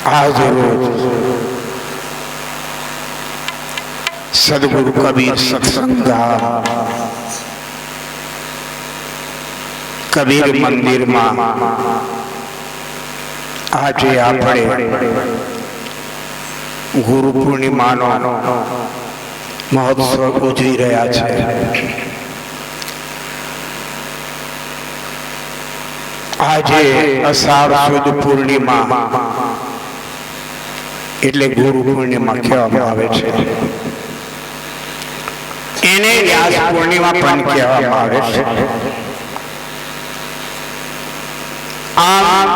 આજ રોજ સદગુરુ કબીર સત્સંગા કબીર મંદિરમાં આજે આપણે ગુરુ પૂર્ણિમાનો મહોત્સવ ઉજવી રહ્યા છે। આજે અષાઢ સુદ પૂર્ણિમા એટલે ગુરુ પૂર્ણિમા કહેવામાં આવે છે। એને વ્યાસ પૂર્ણિમા પણ કહેવામાં આવે છે। આમ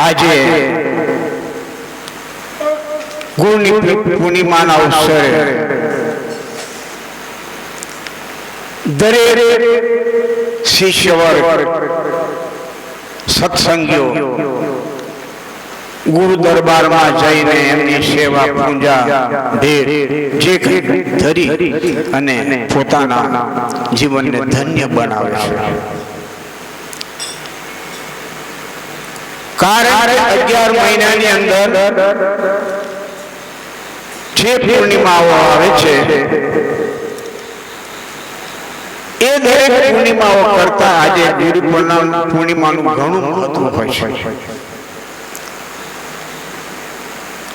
આજે ગુરુ પૂર્ણિમાના અવસરે દરેક શિષ્ય વર્ગ સત્સંગીઓ ગુરુ દરબારમાં જઈને એમની સેવા પૂજા ભેટ જે કંઈ ધરી અને પોતાના જીવનને ધન્ય બનાવે છે। કારણ 11 મહિનાની અંદર જે પૂર્ણિમાઓ આવે છે એ દરેક પૂર્ણિમાઓ કરતા આજે ગુરુ પૂર્ણિમાનું ઘણું મહત્વ હોય છે।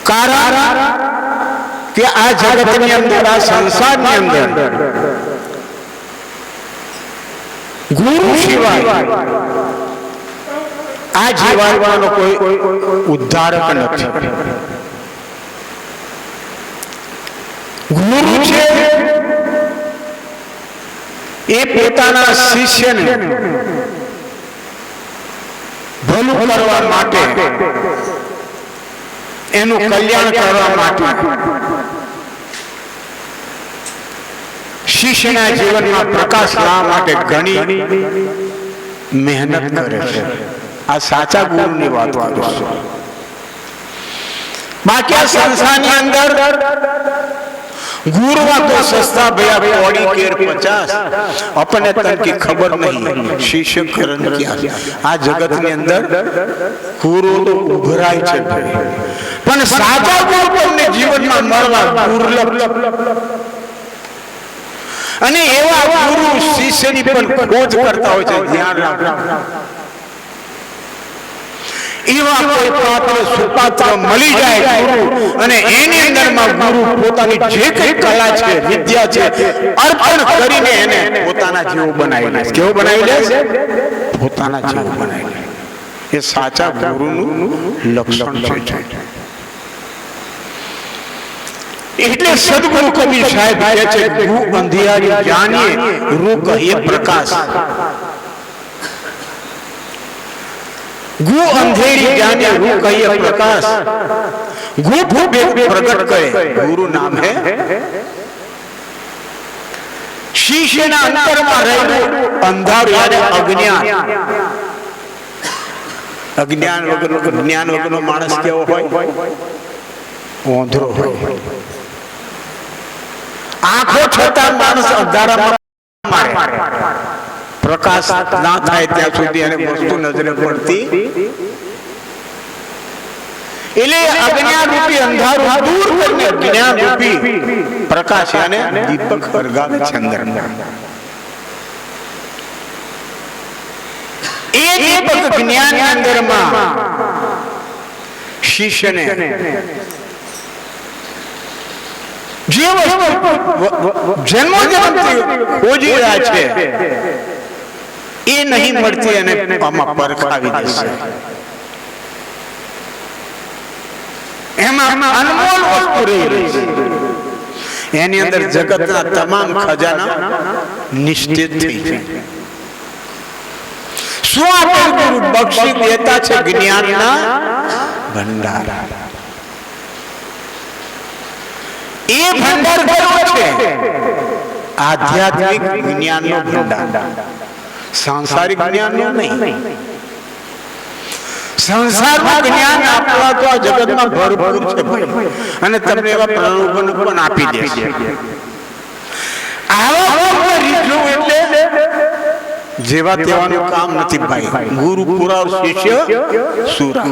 કારણ કે આ જગતની અંદર, આ સંસારની અંદર ગુરુ સિવાય આ જીવાત્માનો કોઈ ઉદ્ધારક નથી। ગુરુ છે એ પોતાના શિષ્યને ભલું કરવા માટે, એનું કલ્યાણ કરવા માટે શિષ્યના જીવનમાં પ્રકાશ લાવવા માટે ઘણી મહેનત કરે છે। આ સાચા ગુરુની વાત છે। બાકી આ સંસારની અંદર ગુરુમાં તો સસ્તા ભયા કોડી કેર 50 अपने तन की खबर नहीं शिष्य करण क्या। आ जगत ની અંદર ગુરુ તો ઉભરાય છે પણ સાચા ગુરુ તમને જીવનમાં મળવા દુર્લભ અને એવા ગુરુ શિષ્યની પણ ખોજ કરતા હોય છે। ધ્યાન રાખો એવા કોઈ પાત્ર સુપાત્ર મળી જાય અને એની અંદરમાં ગુરુ પોતાની જે કઈ કલા છે, વિદ્યા છે, અર્પણ કરીને એને પોતાના જેવું બનાવી લે। કેવું બનાવી લે? પોતાના જેવું બનાવી લે। એ સાચા ગુરુનું લક્ષણ છે। એટલે સદગુરુ કબીર સાહેબ કહે છે, ગુરુ અંધિયારી જાણીએ રૂ કહીએ પ્રકાશ। गु अंधेरी जाने रू कहिए प्रकाश, गु प्रकट करे गुरु नाम है। शीशे ना अंतर में रहेલું અંધારું યાને અજ્ઞાન, અજ્ઞાન વગરનો જ્ઞાન વગરનો માણસ કેવો હોય? ઓંધળો હોય। આંખો છતાં માણસ અંધારામાં મારે, प्रकाश ना थाय ત્યાં સુધી અને વસ્તુ નજરે પડતી એટલે અજ્ઞાન રૂપી અંધારું દૂર કરીને જ્ઞાન રૂપી પ્રકાશ અને દીપક હરગાવે છે અંદરમાં। એ દીપક જ્ઞાનની અંદરમાં શિષ્યને જે જન્મોજન્મથી ખોજી રહ્યા છે એ નહીં મળતી અને આમાં પરખાવી દેશે। એમાં અનમોલ વસ્તુ રહી છે, એની અંદર જગતના તમામ ખજાના નિશ્ચિત થઈ છે। શું આપણે ગુરુ બક્ષી દેતા છે? જ્ઞાનના ભંડાર। એ ભંડાર કયો છે? આધ્યાત્મિક જ્ઞાનનો ભંડાર, सांसारिक ज्ञान नहीं। संसारનું જ્ઞાન આપવા તો આ જગતમાં ભરપૂર છે અને તમને એવા પ્રલોભન પણ આપી દે છે। આવા રીતનું એટલે જેવા તેવાનું કામ નથી ભાઈ। ગુરુ પૂરા શિષ્ય સુરા।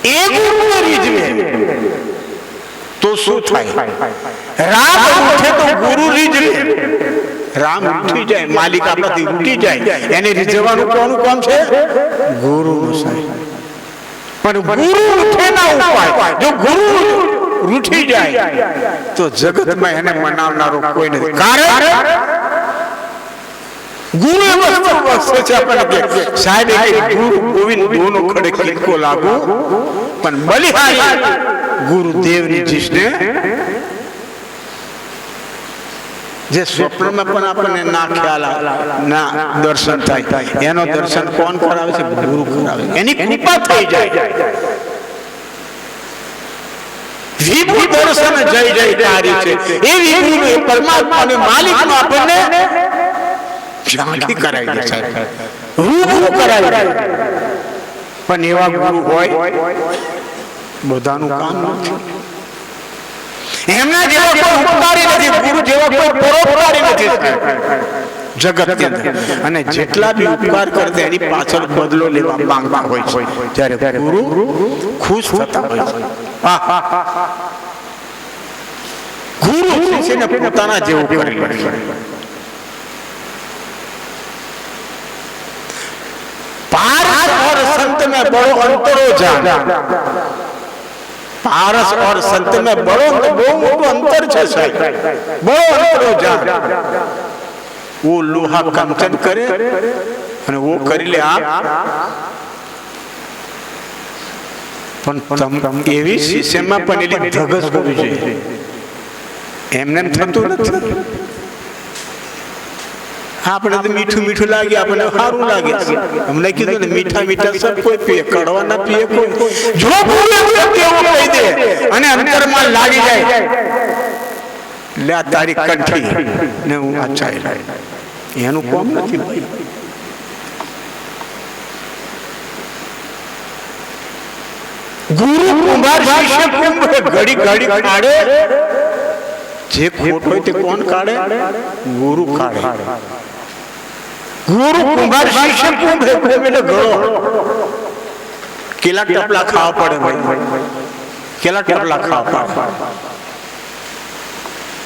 એ ગુરુને રીઝવે તો શું થાય? રામ ઉઠે તો ગુરુ રીઝવે. રામ ઉઠી જાય, માલિક આપણાથી ઉઠી જાય, એને રીઝવવાનું કોનું કામ છે? ગુરુનું સાહેબ. પણ ગુરુ ઉઠે ના ઉપાય. જો ગુરુ રૂઠી જાય તો જગતમાં એને મનાવનારો કોઈ નથી. કારણ ગુરુ એ વસ્તુ છે આપણને કે સાહેબ ગુરુ ગોવિંદ દોનો ખડે કિલકો લાગુ, પણ બલિહારી ગુરુદેવની જીસને જે સ્વપ્નમાં પણ આપણને ના ખ્યાલ ના દર્શન થાય, એનો દર્શન કોણ કરાવે છે? ગુરુ કરાવે. એની કૃપા થઈ જાય. વિભુ દર્શન જય જયકારી છે. એ વિભુ પરમાત્માને માલિકનો આપણને ઝાંખી કરાવી દે સાહેબ, રૂબરૂ કરાવી દે. પણ એવા ગુરુ હોય બધાનું કામ નથી. એમના જેવા કોઈ ઉપકારી નથી, ગુરુ જેવા કોઈ પરોપકારી નથી જગતની અંદર. અને જેટલા બી ઉપકાર કરતા એની પાછળ બદલો લેવા માંગતા હોય છે, ત્યારે ગુરુ ખુશ થતા હોય છે. ગુરુ શિષ્યને પોતાના જેવું કરી લે છે. पारस और संत में बड़ो अंतरो जान. पारस और संत में बड़ो मोटो अंतर है साहब. बड़ो अंतरो जान. वो लोहा कंचन करे અને वो કરી લે આપ. પણ તમ એવી શિષ્યમાં પણ એલી ધગસ હોવી જોઈએ. એમને થતું નથી. આપણે તો મીઠું મીઠું લાગે, આપણને સારું લાગે. અમને કીધું ને મીઠા મીઠા સબ કોઈ પીએ, કડવા ના પીએ કોઈ. જો કેવું કહી દે અને અંતરમાં લાગી જાય, લે આ તારી કંઠી ને હું આચાઈ, એનું કોમ નથી ભાઈ. ગુરુ કુંભાર શિષ્ય કુંભ ઘડી ઘડી કાઢે. જે ખોટ હોય તે કોણ કાઢે? ગુરુ કાઢે. ગુરુ કુંભાર શિષ્ય કુંભ એટલે ઘડો. કેટલા ટપલા ખાવા પડે ભાઈ, કેટલા ટપલા ખાવા પડે.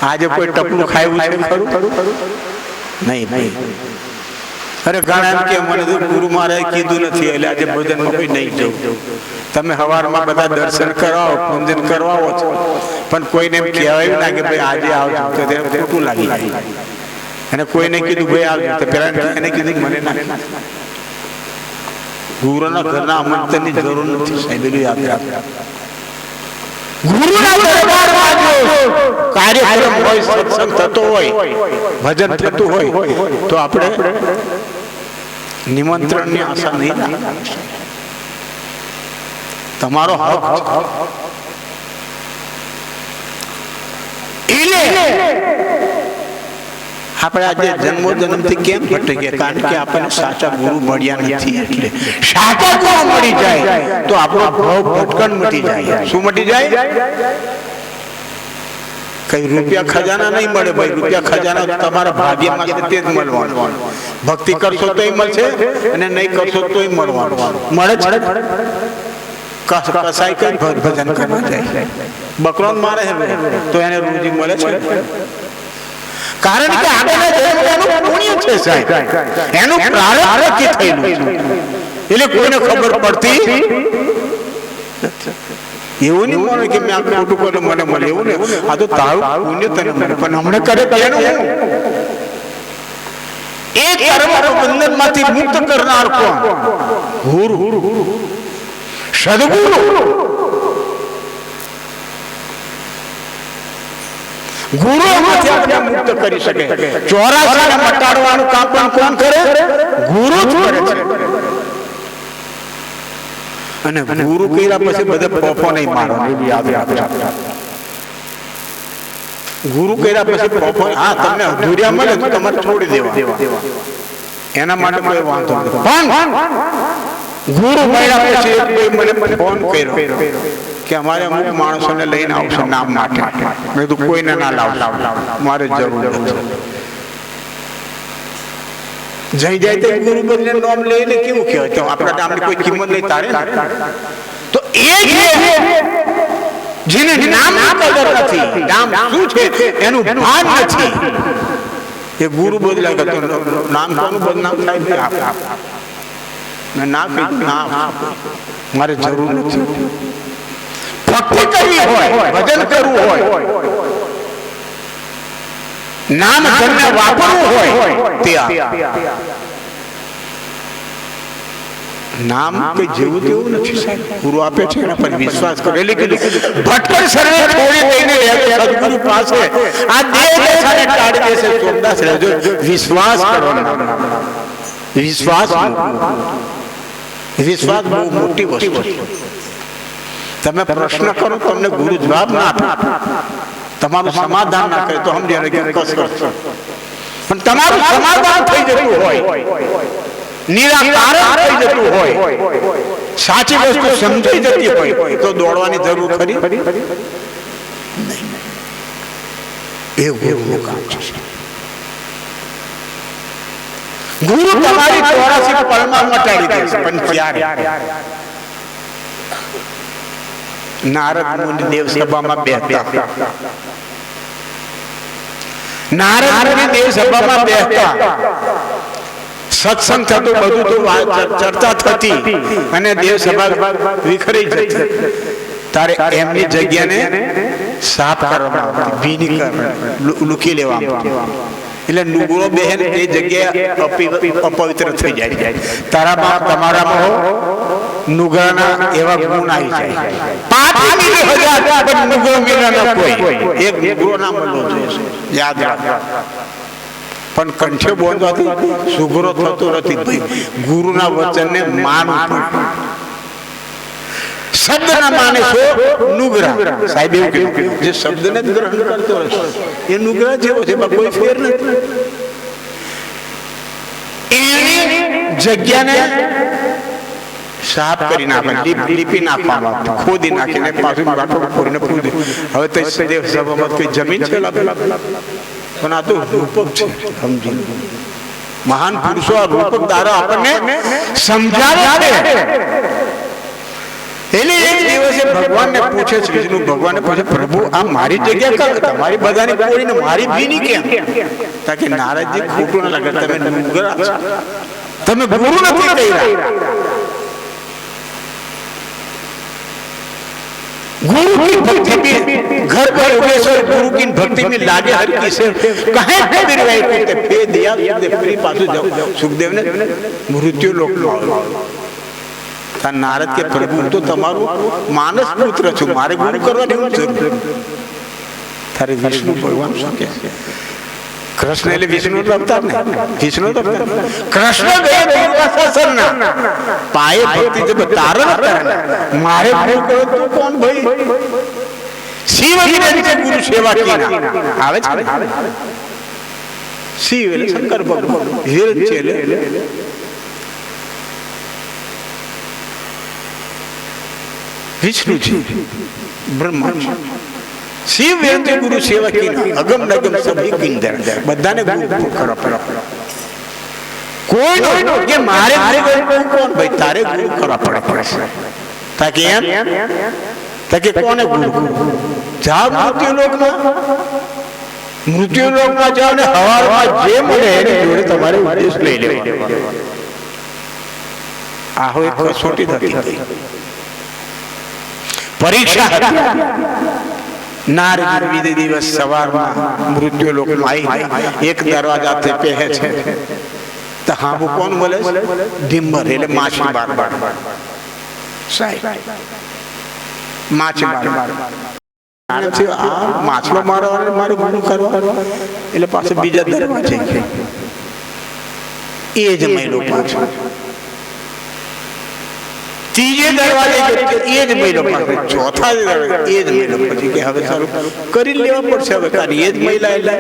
આજે કોઈ ટપલું ખાયું છે ખરું? નહીં ભાઈ. અરે ઘણા એમ કે મને તો ગુરુ મહારાજ કીધું નથી એટલે આજે ભોજનમાં કોઈ નહીં જવું. તમે સવારમાં બધા દર્શન કરાવો, પૂજન કરવાઓ છો, પણ કોઈને એમ કહેવાય ના કે ભાઈ આજે આવજો, તો તેને ખોટું લાગી જાય. અને કોઈને કીધું ભાઈ આવજો, તો પેલા એને કીધું મને ના. ગુરુના ઘરના આમંત્રણની જરૂર નથી સાહેબ, યાદ રાખો. ગુરુના દરબારમાં જો કાર્યક્રમ હોય, સત્સંગ થતો હોય, ભજન થતું હોય, તો આપણે નિમંત્રણની આશા નહીં રાખવાની. તમારો હક આપણે આજે જન્મો જન્મથી કેમ ભટકી ગયા? કારણ કે આપણને સાચા ગુરુ મળ્યા નથી. એટલે સાચા ગુરુ મળી જાય તો આપણો ભાવ ભટકણ મટી જાય. શું મટી જાય? કઈ રૂપિયા ખજાના નહીં મળે ભાઈ. રૂપિયા ખજાના તમારા ભાગ્યમાં છે, તે જ મળવાનું. ભક્તિ કરશો તોય મળશે અને નહીં કરશો તોય મળવાનું. મળે છે. કસાઈ કઈ ભજન કરવા જાય, બકરો મારે તો એને રોજી મળે છે. કારણ કે આગળના જન્મનું પુણ્ય છે સાહેબ, એનું પ્રારબ્ધ કે થયેલું છે. એટલે કોઈને ખબર પડતી. એવું નહીં મળે કે મેં આ ખોટું કર્યું મને મળે, એવું ને. આ તો તારું પુણ્ય તને મળે, પણ હમણાં કરે એનું એ કર્મ બંધનમાંથી મુક્ત કરનાર કોણ? ગુરુ, સદગુરુ. ગુરુ એમાંથી આપણે મુક્ત કરી શકે. 84 મટાડવાનું કામ પણ કોણ કરે? ગુરુ જ કરે છે. અને ગુરુ કર્યા પછી બધા પોફો નહીં મારવાનો, યાદ રાખજો. ગુરુ કર્યા પછી પોફો, હા તમને અધૂરિયા મળે તો તમારે છોડી દેવા, એના માટે કોઈ વાંધો નથી. પણ ગુરુ મળ્યા પછી મને ફોન કર્યો કે અમારે અમુક માણસોને લઈને આવશે નામ માટે. મેં તો કોઈને ના લાવ, મારે જરૂર છે. જઈ જાય તો ગુરુ બદલે નામ લઈને કેવું કહેવાય? તો આપણા નામની કોઈ કિંમત નહીં તારે. તો એ જેને નામની કદર નથી, નામ શું છે એનું ભાન નથી, એ ગુરુ બદલાય કે નામ કોનું બદનામ થાય? ના મારે જરૂર નથી. ભક્તિ કરવી હોય, ભજન કરવું હોય, નામ ધર્મ વાપરવું હોય, નામ કે જેવું તેવું નથી સાહેબ. ગુરુ આપે છે એના પર વિશ્વાસ કરો. ભટકર સર્વે છોડી દઈને સદગુરુ પાસે આ દેહ દશાને ટાળી દેશે. ચોકદાસ રહેજો, વિશ્વાસ કરો. વિશ્વાસ બહુ મોટી વસ્તુ. તમે પ્રશ્ન કરો, તમને ગુરુ જવાબ ના આપે, તમારું સમાધાન ના કરે તો સમજે કે કસરત. પણ તમારું સમાધાન થઈ જતું હોય, નિરાકરણ થઈ જતું હોય, સાચી વસ્તુ સમજાઈ જતી હોય તો દોડવાની જરૂર ખરી નહીં. એ ગુરુનું કામ છે. ગુરુ તમારી 84 પળમાં મટાડી દેશે, પણ ક્યારે? નારદ મુનિ દેવ સભામાં બેસતા, નારદ મુનિ દેવ સભામાં બેસતા, સત્સંગ થતો, બધું તો ચર્ચા થતી અને દેવ સભા વિખરી જતી. તારે એમની જગ્યાને સાફ કરવામાં આવતી, ભીની લૂકી લેવામાં. એટલે નુગરો બહેન એ જગ્યાએ અપવિત્ર થઈ જાય. તારામાં તમારામાં નુગરાના એવા ગુણ આવી જાય. 5,000 પણ નુગરો મિલના કોઈ એક નુગરો ના મળવો જોઈએ, યાદ રાખો. પણ કંઠે બોલવાથી સુગરો થતો નથી ભાઈ. ગુરુના વચનને માનવું પડે. શબ્દ ના માને છો નુગરા. સાહેબ એવું કીધું, જે શબ્દને જ ગ્રહણ કરતો હોય એ નુગરા જેવો છે, કોઈ ફેર નથી. એની જગ્યાને સાફ કરી નાખે, લીપી નાખવામાં, ખોદી નાખીને પાછું બાટો ખોરીને પૂરી. હવે તો દેવ સભામાં કોઈ જમીન છે પણ આ તો રૂપક છે. સમજી, મહાન પુરુષો આ રૂપક દ્વારા આપણને સમજાવે છે. એટલે એક દિવસે ભગવાનને પૂછે છે, વિષ્ણુ ભગવાનને પૂછે, પ્રભુ આ મારી જગ્યા કર, તમારી બધાની કોઈને મારી ભીની કેમ? તાકે નારદજી ખોટું ના લાગે, તમે નુગરા છો, તમે ગુરુ નથી કર્યા. गुरु की भक्ति में घर पर उगेश्वर गुरु की भक्ति में लागे हर किसे कहे कबीर भाई कहते फे दिया सुखदेव फ्री पासु जाओ. सुखदेव ने मृत्यु लोक नारद के प्रभु तो तमारू मानस पुत्र छो, मारे गुरु करवा देવું જરૂર. તારે વિષ્ણુ ભગવાન શું કહે? કૃષ્ણ એટલે વિષ્ણુ તો અવતાર ને, વિષ્ણુ તો કૃષ્ણ ગયા દુર્વાસાસુરના પાયે ભક્તિ જબ તારણ કરે. મારે ગુરુ કરો તો કોણ ભાઈ? શિવજી ને ગુરુ સેવા કીના આવે છે. શિવ એટલે શંકર ભગવાન, હિર છે એટલે વિષ્ણુજી બ્રહ્મા. શિવ વેદ ગુરુ સેવા કીના અગમ નગમ સભી કિંદર, બધાને ગુરુ કરો પડે. કોઈ નો કે મારે ગુરુ કોણ ભાઈ? તારે ગુરુ કરવા પડે. તાકે એમ તાકે કોને ગુરુ? જાવ મૃત્યુ લોકમાં, મૃત્યુ લોકમાં જાવ ને હવારમાં જે મળે એની જોડે તમારે ઉપદેશ લઈ લેવાનો. આ હોય કસોટી નથી, પરીક્ષા હતી. નારદ વિધિ દિવસ સવારમાં મૃત્યુ લોકમાં આવી એક દરવાજાથી પહે છે તો હાબુ કોણ બોલે? ડિમ્બર એટલે માછલી બાર માછલો મારવા મારે ગુરુ કરવા એટલે પાછું બીજા દરવાજે એ જ મહિલો પાછો ત્રીજે દરવાજે એ જ મહિલો પાસે, ચોથા દરવાજે એ જ મહિલો પછી કે હવે સારું કરી લેવા પડશે. હવે તારી એ જ મહિલા એટલે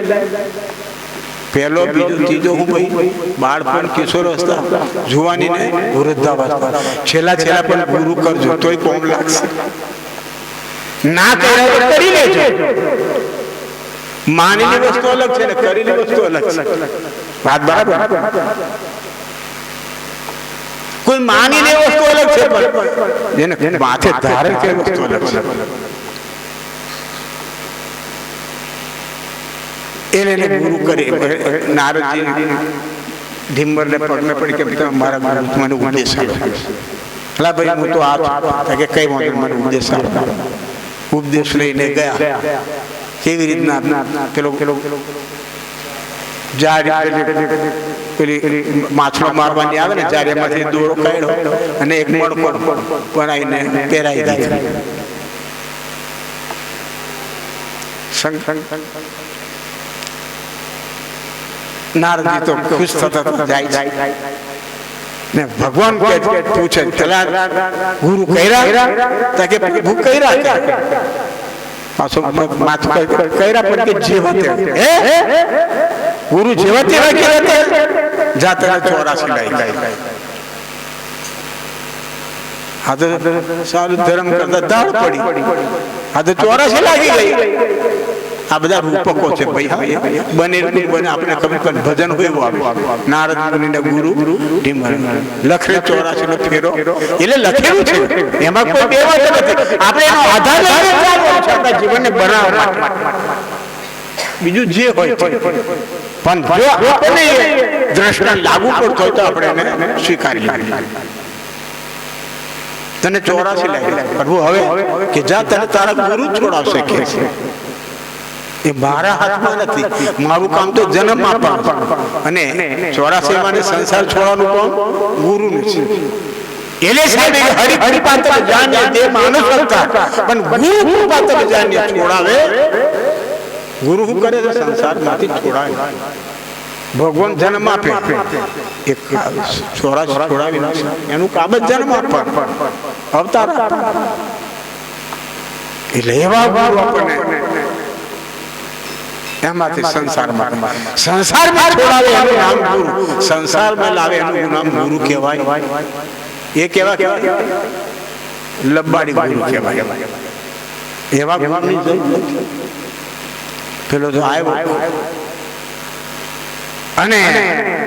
પહેલો બીજો ત્રીજો હું ભાઈ બાળપણ કિશોર અવસ્થા જુવાની ને વૃદ્ધાવસ્થા છેલ્લા પણ ગુરુ કરજો તોય કોમ લાગશે. ના કરી લેજો. માનીની વસ્તુ અલગ છે ને કરેલી વસ્તુ અલગ છે. વાત બરાબર. કોઈ માનીને એ વસ્તુ અલગ છે, પણ જેને માથે ધારે છે વસ્તુ અલગ છે. એને ગુરુ કરી નારદજી ઢીંબરને પગને પડી કે તમે મારા ગુરુ મને ઉપદેશ આપો. અલા ભાઈ હું તો આ કે કઈ વાંધો મને ઉપદેશ આપો. ઉપદેશ લઈને ગયા. કેવી રીતના પેલો પેલી માછલો મારવાની આવે ને જ્યારે એમાંથી દોરો કાઢ્યો અને એક મણકો બનાવીને પહેરાવી દીધો. નારદજી તો ખુશ થતા જાય ને ભગવાન પૂછે ગુરુ કર્યા કે પ્રભુ કર્યા પાછો માથું કર્યા પણ કે જેવા ગુરુ જેવા તેવા જાતે 84 લાઈ. આ તો સારું ધર્મ કરતા દાળ પડી. આ તો 84 લાગી ગઈ. આ બધા રૂપકો છે ભાઈ. બને આપણે ખબર ભજન હોય નારદ મુનિના ગુરુ ઢીંબર લખરે 84 નો ફેરો એટલે લખેલું છે, એમાં કોઈ બે વાત નથી. આપણે એનો આધાર લઈને ચાલવાનું છે આપણા જીવનને બનાવવા માટે. બીજું જે હોય પણ જો આપણે દ્રષ્ટા લાગુ પડતો હોય તો આપણે એને સ્વીકારી લઈએ. તને 84 લાગી પ્રભુ હવે કે જા તને તારા ગુરુ છોડાવશે કે એ મારા હાથમાં નથી. મારું કામ તો જન્મ આપવાનું અને 84 માં સંસાર છોડવાનું કામ ગુરુનું છે. એટલે સાહેબ હરિ હરિ પાત્ર જાણ્યા તે માનસ કરતા પણ ગુરુ કૃપા તને જાણ્યા છોડાવે. ગુરુ શું કરે છે? સંસારમાંથી છોડાવે. ભગવાન જન્મ આપે એક 84 છોડાવી એનું કામ જ જન્મ આપવા અવતાર એટલે એવા ગુરુ આપણને એમાંથી સંસારમાં છોડાવે એનું નામ ગુરુ. સંસારમાં લાવે એનું નામ ગુરુ કહેવાય. એ કેવા લબ્બાડી ગુરુ કહેવાય. એવા ગુરુની જરૂર પેલો તો આવ્યો અને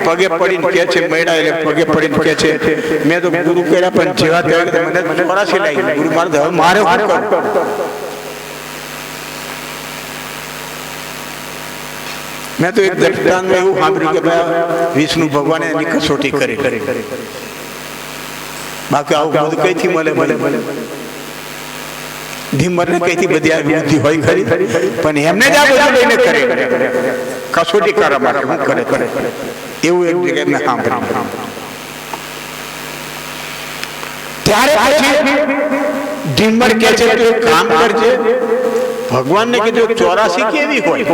પગે પડીને કે છે મેળા એટલે પગે પડીને કે છે મેં તો ગુરુ કર્યા પણ જેવા તેવા મને 84 લાગી. ગુરુ મારે હવે મારે શું કરવું? મેં તો એક દૃષ્ટાંતમાં એવું સાંભળ્યું કે વિષ્ણુ ભગવાને એની કસોટી કરી. બાકી આવું બધું કઈથી મળે? ઢીંબરને કઈથી બધી આ બુદ્ધિ હોય ખરી, પણ એમને જ આ બધું લઈને કરે કસોટી કરવા માટે હું કરે એવું એક જગ્યાએ મેં સાંભળ્યું. ત્યારે પછી ઢીંબર કહે છે તું એક કામ કરજે. ભગવાનને કીધું 84 કેવી હોય?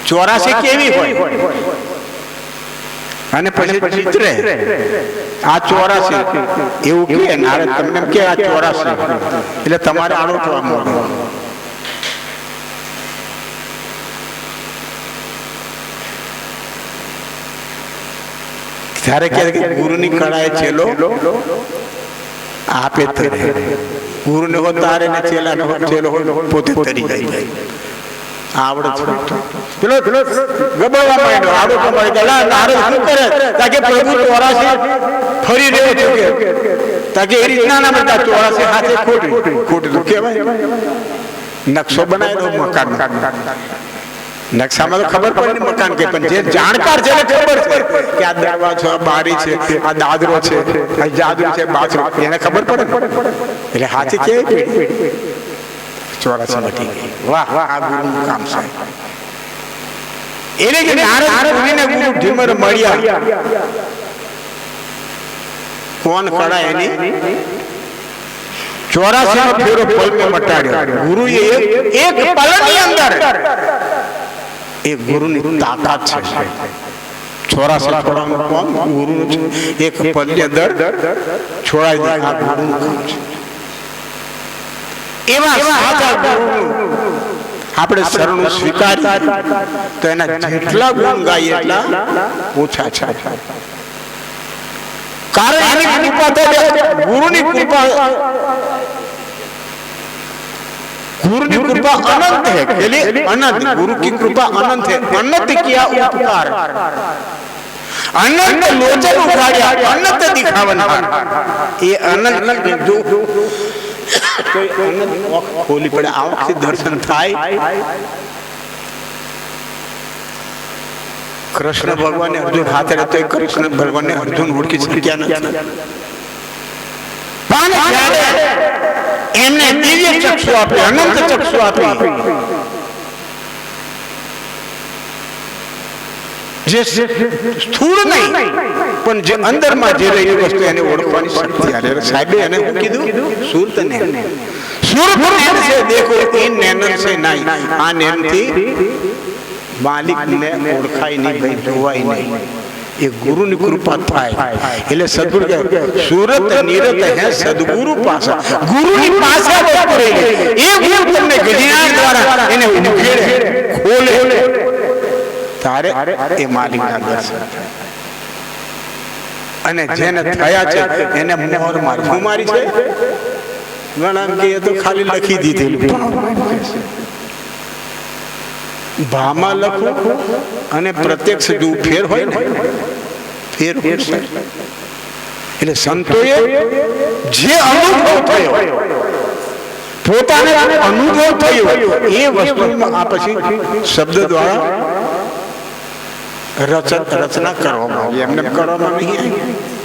84 કેવી હોય? અને પછી ચિત્રે આ 84 એવું કે નારદ તમને કે આ 84 એટલે તમારે આરોટવા મળે. ત્યારે કે ગુરુની કળાએ ચેલો આપે તરે. ગુરુને હો તારે ને ચેલાને હો ચેલો પોતે તરી જાય. આવડે પેલો ગબડવા માંડ્યો. આવડો મળી ગયો. નારદ શું કરે તાકે પ્રભુ 84 ફરી રહ્યો છે તાકે એ રીતના ના બતા 84 હાથે ખોટી તો કહેવાય. નકશો બનાવેલો મકાન. નકશામાં તો ખબર પડે મકાન કે પણ જે જાણકાર છે એને ખબર છે કે આ દરવાજો બારી છે, આ દાદરો છે, આ જાદુ છે, બાથરૂમ એને ખબર પડે. એટલે હાથી કે 84 મટી ગઈ. વાહ વાહ, આ ગુરુનું કામ છે. એટલે કે નારદ મુનિને ગુરુ ઢીંબર મળ્યા. કોણ કળા એની 84 નો ફેરો પલમે મટાડ્યો. ગુરુએ એક પલની અંદર એ ગુરુની તાકાત છે. 84 છોડવાનું કામ ગુરુનું એક પલની અંદર છોડાઈ દે. આ ગુરુનું કામ છે. એવા સાચા ગુરુનું આપણે શરણું સ્વીકારીએ તો એના જેટલા ગુણ ગાઈએ એટલા ઓછા છે. કારણ એની કૃપા થાય. ગુરુની કૃપા अनंत है. अनंत गुरु की कृपा अनंत है. अनंत किया उपकार અનંત લોચન ઉઘાડ્યા અનંત દિખાવનહાર એ અનંત જો કોઈ અનંત ખોલી પડે આંખથી દર્શન થાય કૃષ્ણ ભગવાને અર્જુન હાથે રહેતો કૃષ્ણ ભગવાને અર્જુન ઓળખી શક્યા નથી પણ જ્યારે એમને દિવ્ય ચક્ષુ આપી અનંત ચક્ષુ આપી જે સ્થૂળ નહીં પણ જે અંદરમાં જે રહેલી વસ્તુ એને ઓળખવાની શક્તિ આલે સાહેબે એને શું કીધું સુરત ને સુરત નેન છે દેખો એ નેનન છે નહીં આ નેન થી માલિક ને ઓળખાય નહીં ભાઈ જોવાય નહીં એ ગુરુની કૃપા થાય એટલે સદગુરુ કહે સુરત નિરત હે સદગુરુ પાસે ગુરુની પાસે વસ્તુ રહી એ ગુરુ તમને જ્ઞાન દ્વારા એને ઉઘેડે ખોલે તારે એ માલિકના દર્શન અને જેને થયા છે એને મોહર મારી છે ઘણા કે તો ખાલી લખી દીધેલું ભામાં લખું અને પ્રત્યક્ષ જો ફેર હોય ને ફેર એટલે સંતોએ જે અનુભવ થયો પોતાને અનુભવ થયો એ વસ્તુમાં આ પછી શબ્દ દ્વારા રચના કરવામાં આવી એમને કરવામાં નહીં આવી